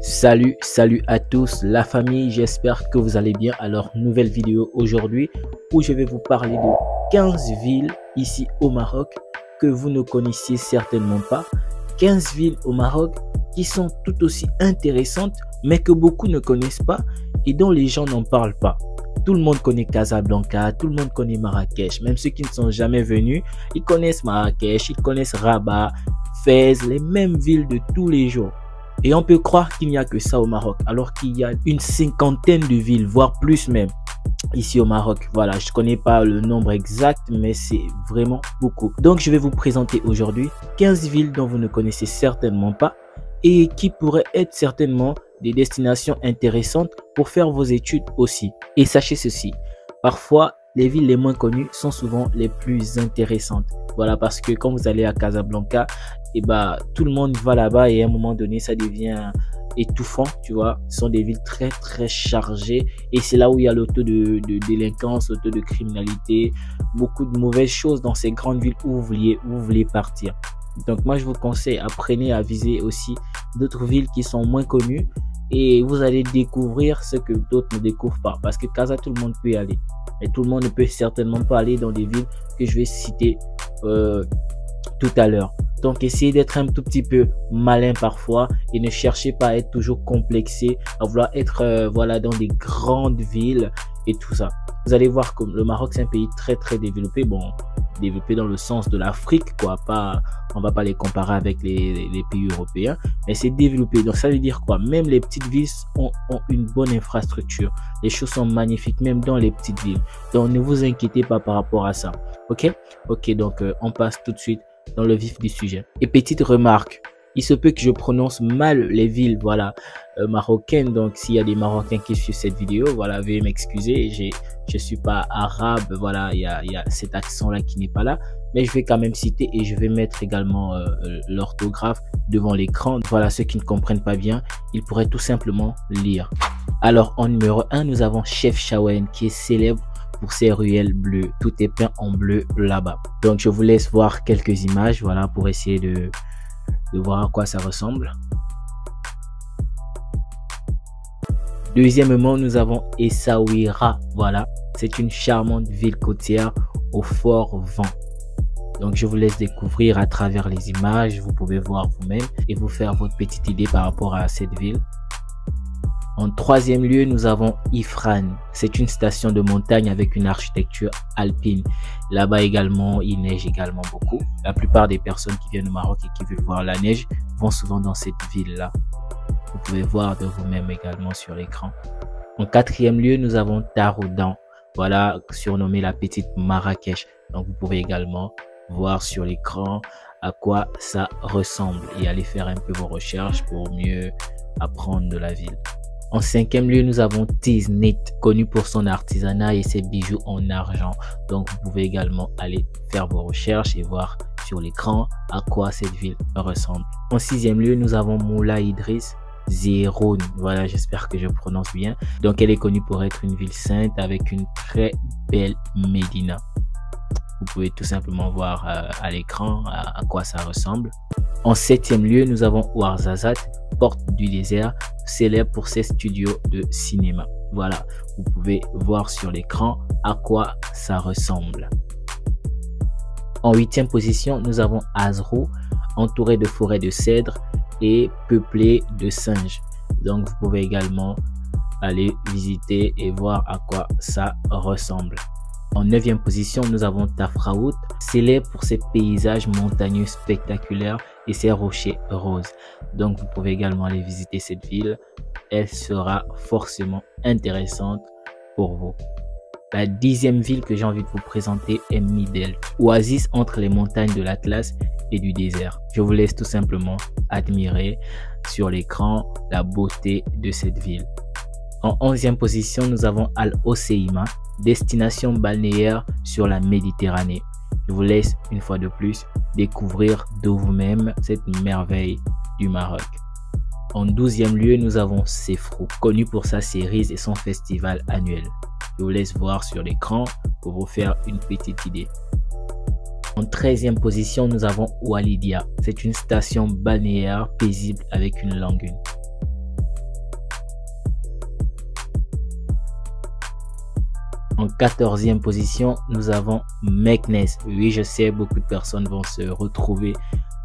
Salut à tous la famille, j'espère que vous allez bien. Alors nouvelle vidéo aujourd'hui où je vais vous parler de 15 villes ici au Maroc que vous ne connaissiez certainement pas. 15 villes au Maroc qui sont tout aussi intéressantes mais que beaucoup ne connaissent pas et dont les gens n'en parlent pas. Tout le monde connaît Casablanca, tout le monde connaît Marrakech, même ceux qui ne sont jamais venus, ils connaissent Marrakech, ils connaissent Rabat, Fès, les mêmes villes de tous les jours. Et on peut croire qu'il n'y a que ça au Maroc, alors qu'il y a une cinquantaine de villes, voire plus même, ici au Maroc. Voilà, je ne connais pas le nombre exact, mais c'est vraiment beaucoup. Donc, je vais vous présenter aujourd'hui 15 villes dont vous ne connaissez certainement pas et qui pourraient être certainement des destinations intéressantes pour faire vos études aussi. Et sachez ceci, parfois, les villes les moins connues sont souvent les plus intéressantes. Voilà, parce que quand vous allez à Casablanca, et bah, tout le monde va là-bas et à un moment donné, ça devient étouffant, tu vois. Ce sont des villes très chargées et c'est là où il y a le taux de délinquance, le taux de criminalité, beaucoup de mauvaises choses dans ces grandes villes où vous vouliez partir. Donc moi, je vous conseille, apprenez à viser aussi d'autres villes qui sont moins connues et vous allez découvrir ce que d'autres ne découvrent pas. Parce que Casa, tout le monde peut y aller. Et tout le monde ne peut certainement pas aller dans des villes que je vais citer tout à l'heure. Donc, essayez d'être un tout petit peu malin parfois et ne cherchez pas à être toujours complexé, à vouloir être voilà, dans des grandes villes et tout ça. Vous allez voir que le Maroc, c'est un pays très développé. Bon, développé dans le sens de l'Afrique, quoi. Pas, on va pas les comparer avec les pays européens, mais c'est développé. Donc, ça veut dire quoi? Même les petites villes ont une bonne infrastructure. Les choses sont magnifiques, même dans les petites villes. Donc, ne vous inquiétez pas par rapport à ça. Ok, donc on passe tout de suite dans le vif du sujet. Et petite remarque, il se peut que je prononce mal les villes, voilà, marocaines. Donc s'il y a des Marocains qui suivent cette vidéo, voilà, veuillez m'excuser, je suis pas arabe, voilà, il y a cet accent là qui n'est pas là, mais je vais quand même citer et je vais mettre également l'orthographe devant l'écran. Voilà, ceux qui ne comprennent pas bien, ils pourraient tout simplement lire. Alors en numéro 1, nous avons Chefchaouen qui est célèbre pour ces ruelles bleues. Tout est peint en bleu là-bas. Donc je vous laisse voir quelques images, voilà, pour essayer de voir à quoi ça ressemble. Deuxièmement, nous avons Essaouira. Voilà, c'est une charmante ville côtière au fort vent. Donc je vous laisse découvrir à travers les images. Vous pouvez voir vous-même et vous faire votre petite idée par rapport à cette ville. En troisième lieu, nous avons Ifrane. C'est une station de montagne avec une architecture alpine. Là-bas également, il neige également beaucoup. La plupart des personnes qui viennent au Maroc et qui veulent voir la neige vont souvent dans cette ville-là. Vous pouvez voir de vous-même également sur l'écran. En quatrième lieu, nous avons Taroudan. Voilà, surnommé la petite Marrakech. Donc vous pouvez également voir sur l'écran à quoi ça ressemble et aller faire un peu vos recherches pour mieux apprendre de la ville. En cinquième lieu, nous avons Tiznit, connu pour son artisanat et ses bijoux en argent. Donc, vous pouvez également aller faire vos recherches et voir sur l'écran à quoi cette ville ressemble. En sixième lieu, nous avons Moula Idriss Zéroun. Voilà, j'espère que je prononce bien. Donc, elle est connue pour être une ville sainte avec une très belle médina. Vous pouvez tout simplement voir à l'écran à quoi ça ressemble. En septième lieu, nous avons Ouarzazate, porte du désert, célèbre pour ses studios de cinéma. Voilà, vous pouvez voir sur l'écran à quoi ça ressemble. En huitième position, nous avons Azrou, entouré de forêts de cèdres et peuplé de singes. Donc, vous pouvez également aller visiter et voir à quoi ça ressemble. En neuvième position, nous avons Tafraout, célèbre pour ses paysages montagneux spectaculaires et ses rochers roses. Donc, vous pouvez également aller visiter cette ville. Elle sera forcément intéressante pour vous. La dixième ville que j'ai envie de vous présenter est Midel, oasis entre les montagnes de l'Atlas et du désert. Je vous laisse tout simplement admirer sur l'écran la beauté de cette ville. En 11e position, nous avons Al Hoceima, destination balnéaire sur la Méditerranée. Je vous laisse une fois de plus découvrir de vous-même cette merveille du Maroc. En 12e lieu, nous avons Sefrou, connu pour sa cerise et son festival annuel. Je vous laisse voir sur l'écran pour vous faire une petite idée. En 13e position, nous avons Oualidia. C'est une station balnéaire paisible avec une lagune. En 14e position, nous avons Meknes. Oui, je sais, beaucoup de personnes vont se retrouver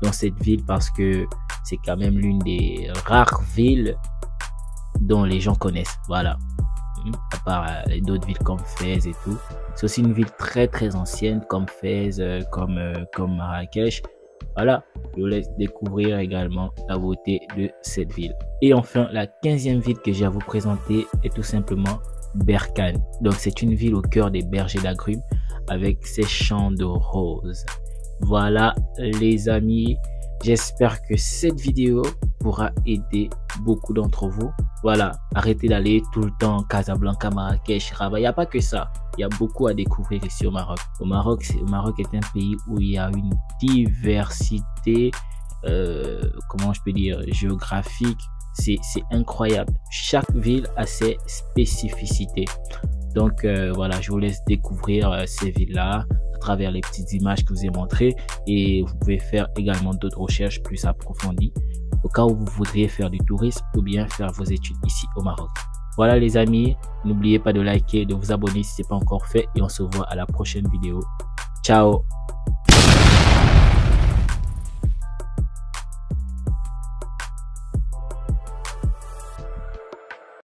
dans cette ville parce que c'est quand même l'une des rares villes dont les gens connaissent. Voilà. À part d'autres villes comme Fès et tout. C'est aussi une ville très ancienne comme Fès, comme Marrakech. Voilà, je vous laisse découvrir également la beauté de cette ville. Et enfin, la 15e ville que j'ai à vous présenter est tout simplement Berkane. Donc c'est une ville au cœur des bergers d'agrumes avec ses champs de roses. Voilà les amis, j'espère que cette vidéo pourra aider beaucoup d'entre vous. Voilà, arrêtez d'aller tout le temps Casablanca, Marrakech, Rabat. Il n'y a pas que ça. Il y a beaucoup à découvrir ici au Maroc. Au Maroc est un pays où il y a une diversité, comment je peux dire, géographique. C'est incroyable. Chaque ville a ses spécificités. Donc voilà, je vous laisse découvrir ces villes-là à travers les petites images que je vous ai montrées. Et vous pouvez faire également d'autres recherches plus approfondies au cas où vous voudriez faire du tourisme ou bien faire vos études ici au Maroc. Voilà les amis, n'oubliez pas de liker, de vous abonner si ce n'est pas encore fait et on se voit à la prochaine vidéo. Ciao!